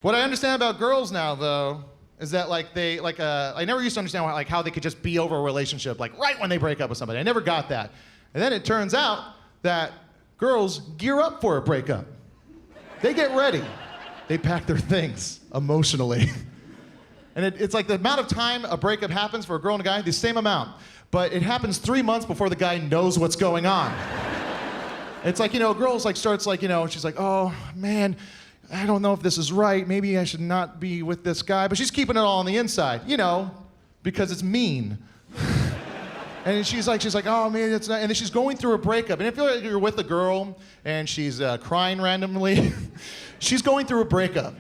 What I understand about girls now, though, is that I never used to understand how they could just be over a relationship right when they break up with somebody. I never got that. And then it turns out that girls gear up for a breakup. They get ready. They pack their things emotionally. And it's like the amount of time a breakup happens for a girl and a guy, the same amount. But it happens 3 months before the guy knows what's going on. It's like, a girl starts she's like, oh man, I don't know if this is right. Maybe I should not be with this guy. But she's keeping it all on the inside, because it's mean. And she's like, oh man, it's not. And then she's going through a breakup. And if you're with a girl and she's crying randomly, she's going through a breakup.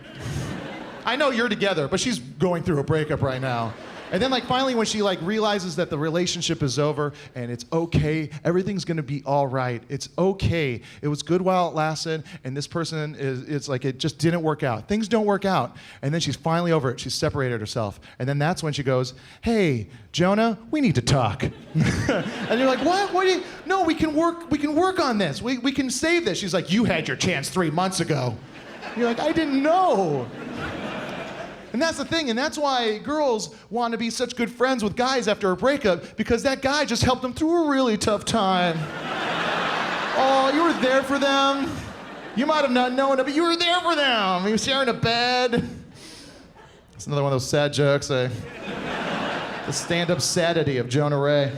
I know you're together, but she's going through a breakup right now. And then finally when she realizes that the relationship is over and it's okay, everything's gonna be all right. It's okay. It was good while it lasted, and this person it just didn't work out. Things don't work out. And then she's finally over it. She's separated herself. And then that's when she goes, hey, Jonah, we need to talk. And you're like, what? No, we can work on this. We can save this. She's like, you had your chance 3 months ago. You're like, I didn't know. And that's the thing, and that's why girls want to be such good friends with guys after a breakup, because that guy just helped them through a really tough time. Oh, you were there for them. You might have not known it, but you were there for them. You were sharing a bed. It's another one of those sad jokes. The stand-up sadity of Jonah Ray.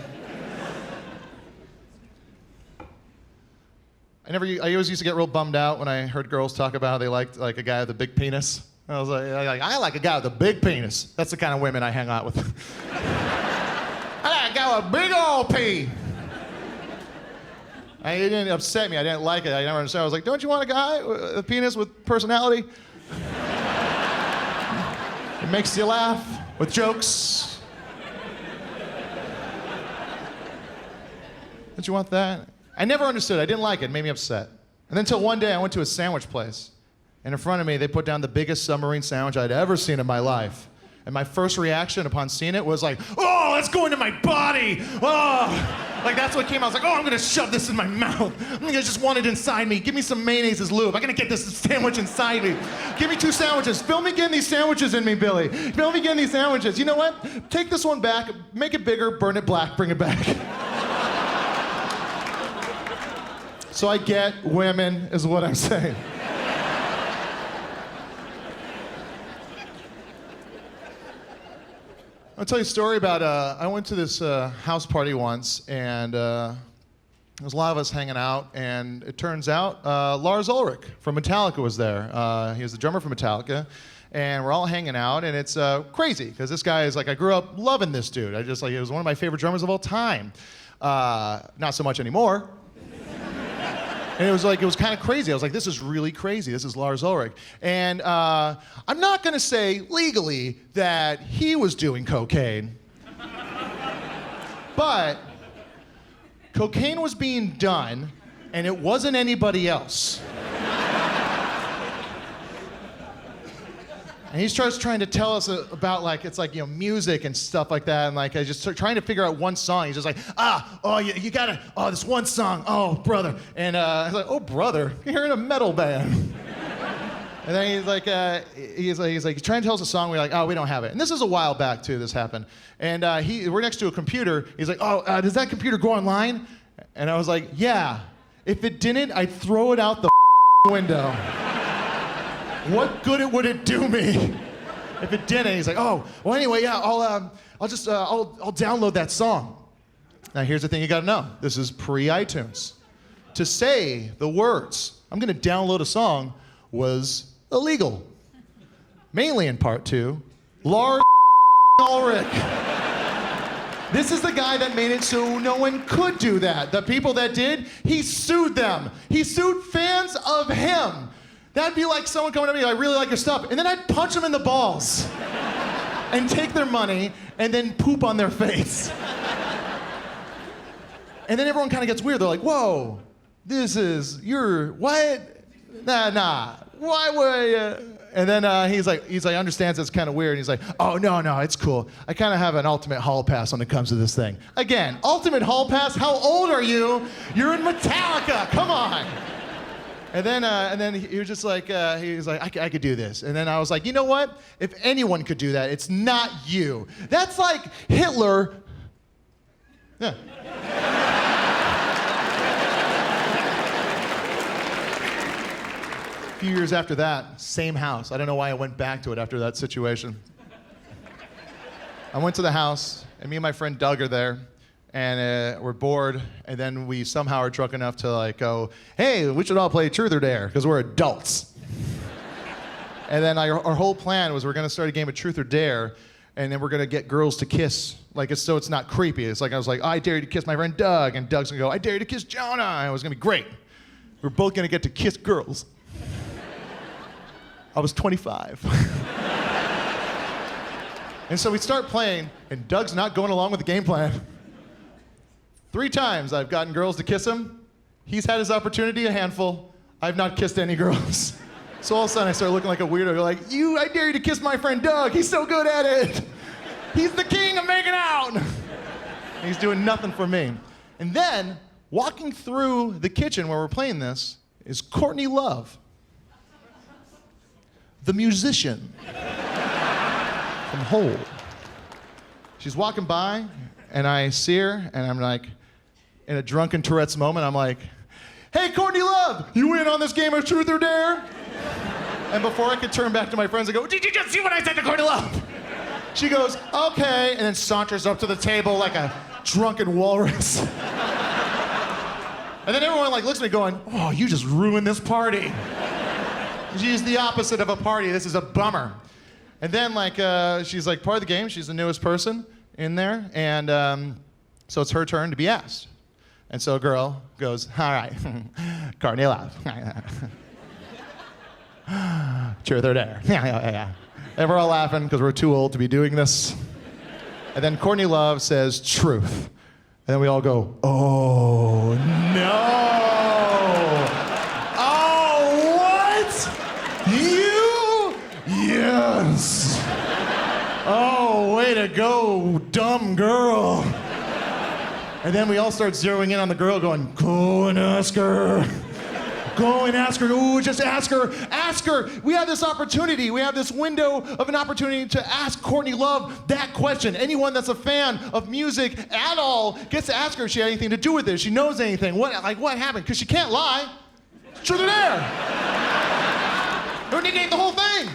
I always used to get real bummed out when I heard girls talk about how they liked a guy with a big penis. I was like, I like a guy with a big penis. That's the kind of women I hang out with. I like a guy with a big old pee. It didn't upset me. I didn't like it. I never understood. I was like, don't you want a guy with a penis with personality? It makes you laugh with jokes. Don't you want that? I never understood. I didn't like it. It made me upset. And then until one day I went to a sandwich place. And in front of me, they put down the biggest submarine sandwich I'd ever seen in my life. And my first reaction upon seeing it was like, oh, it's going to my body. Oh, that's what came out. I was like, oh, I'm gonna shove this in my mouth. I'm gonna just want it inside me. Give me some mayonnaise as lube. I'm gonna get this sandwich inside me. Give me 2 sandwiches. Film me getting these sandwiches in me, Billy. Film me getting these sandwiches. You know what? Take this one back, make it bigger, burn it black, bring it back. So I get women, is what I'm saying. I'll tell you a story about, I went to this house party once, and there was a lot of us hanging out, and it turns out Lars Ulrich from Metallica was there. He was the drummer for Metallica, and we're all hanging out, and it's crazy, because this guy is I grew up loving this dude. He was one of my favorite drummers of all time. Not so much anymore. And it was kind of crazy. I was like, this is really crazy. This is Lars Ulrich. And I'm not going to say legally that he was doing cocaine. But cocaine was being done, and it wasn't anybody else. And he starts trying to tell us about music and stuff like that, and I just start trying to figure out one song. He's just like, you gotta, this one song, oh brother. And I was like, oh brother, you're in a metal band. And then he's trying to tell us a song. We're like, oh, we don't have it. And this is a while back too. This happened. And we're next to a computer. He's like, does that computer go online? And I was like, yeah. If it didn't, I'd throw it out the window. What good would it do me if it didn't? He's like, oh, well anyway, yeah, I'll download that song. Now here's the thing you gotta know. This is pre-iTunes. To say the words, I'm gonna download a song, was illegal. Mainly in part to Lars Ulrich. This is the guy that made it so no one could do that. The people that did, he sued them. He sued fans of him. That'd be like someone coming to me, I really like your stuff, and then I'd punch them in the balls and take their money and then poop on their face. And then everyone kind of gets weird. They're like, whoa, what? Nah, why would you? And then he's like, understands it's kind of weird. And he's like, oh, no, it's cool. I kind of have an ultimate hall pass when it comes to this thing. Again, ultimate hall pass? How old are you? You're in Metallica, come on. And then he was just like, he was like, I could do this. And then I was like, you know what? If anyone could do that, it's not you. That's like Hitler. Yeah. A few years after that, same house. I don't know why I went back to it after that situation. I went to the house, and me and my friend Doug are there. And we're bored, and then we somehow are drunk enough to like go, hey, we should all play Truth or Dare, because we're adults. And then our whole plan was we're gonna start a game of Truth or Dare, and then we're gonna get girls to kiss, like so it's not creepy. It's like I was like, I dare you to kiss my friend Doug, and Doug's gonna go, I dare you to kiss Jonah, and it was gonna be great. We're both gonna get to kiss girls. I was 25. And so we start playing, and Doug's not going along with the game plan. 3 times I've gotten girls to kiss him. He's had his opportunity, a handful. I've not kissed any girls. So all of a sudden I start looking like a weirdo. Like, I dare you to kiss my friend Doug. He's so good at it. He's the king of making out. And he's doing nothing for me. And then, walking through the kitchen where we're playing this is Courtney Love, the musician from Hole. She's walking by, and I see her, and I'm like, in a drunken Tourette's moment, I'm like, hey, Courtney Love, you in on this game of Truth or Dare? And before I could turn back to my friends, I go, did you just see what I said to Courtney Love? She goes, okay, and then saunters up to the table like a drunken walrus. And then everyone like looks at me going, oh, you just ruined this party. She's the opposite of a party. This is a bummer. And then like, she's like part of the game. She's the newest person in there. And so it's her turn to be asked. And so a girl goes, all right, Courtney Love. Truth or Dare. Yeah. And we're all laughing because we're too old to be doing this. And then Courtney Love says truth. And then we all go, oh, no. Oh, what? You? Yes. Oh, way to go, dumb girl. And then we all start zeroing in on the girl going, go and ask her. Go and ask her. Ooh, just ask her. Ask her. We have this opportunity. We have this window of an opportunity to ask Courtney Love that question. Anyone that's a fan of music at all gets to ask her if she had anything to do with it. If she knows anything. What happened? Because she can't lie. Truth or Dare. Don't negate the whole thing.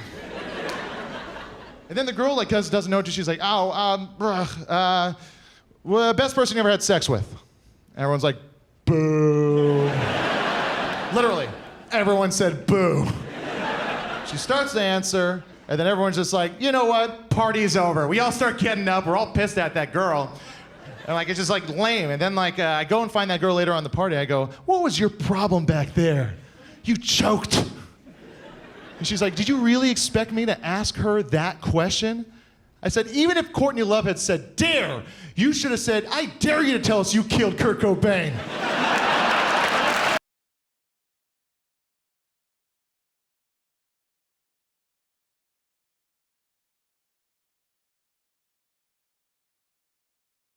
And then the girl like doesn't know. She's like, well, best person you ever had sex with. And everyone's like, boo. Literally, everyone said boo. She starts to answer, and then everyone's just like, you know what? Party's over. We all start getting up. We're all pissed at that girl. And like, it's just like lame. And then like, I go and find that girl later on the party. I go, what was your problem back there? You choked. And she's like, did you really expect me to ask her that question? I said, even if Courtney Love had said dare, you should have said, I dare you to tell us you killed Kurt Cobain.